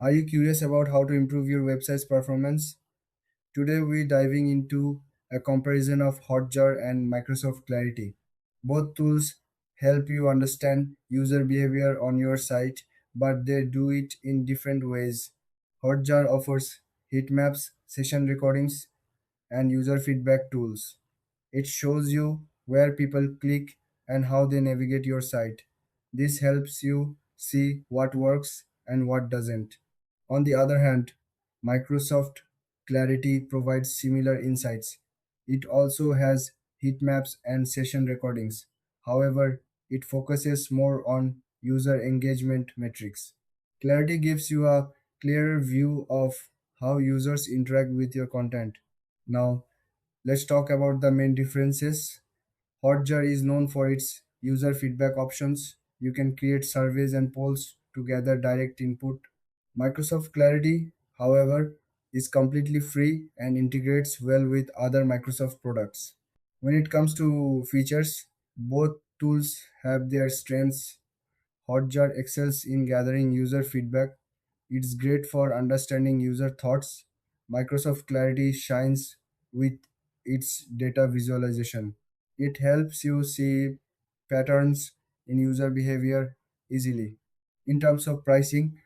Are you curious about how to improve your website's performance? Today we're diving into a comparison of Hotjar and Microsoft Clarity. Both tools help you understand user behavior on your site, but they do it in different ways. Hotjar offers heat maps, session recordings, and user feedback tools. It shows you where people click and how they navigate your site. This helps you see what works and what doesn't. On the other hand, Microsoft Clarity provides similar insights. It also has heat maps and session recordings. However, it focuses more on user engagement metrics. Clarity gives you a clearer view of how users interact with your content. Now, let's talk about the main differences. Hotjar is known for its user feedback options. You can create surveys and polls to gather direct input. Microsoft Clarity, however, is completely free and integrates well with other Microsoft products. When it comes to features, both tools have their strengths. Hotjar excels in gathering user feedback. It's great for understanding user thoughts. Microsoft Clarity shines with its data visualization. It helps you see patterns in user behavior easily. In terms of pricing,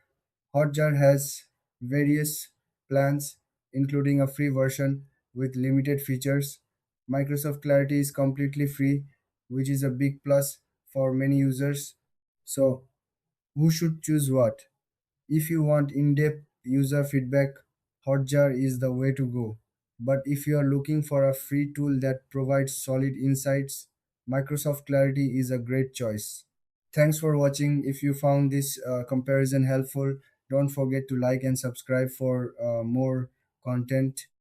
Hotjar has various plans, including a free version with limited features. Microsoft Clarity is completely free, which is a big plus for many users. So, who should choose what? If you want in depth user feedback, Hotjar is the way to go. But if you are looking for a free tool that provides solid insights, Microsoft Clarity is a great choice. Thanks for watching. If you found this comparison helpful, don't forget to like and subscribe for more content.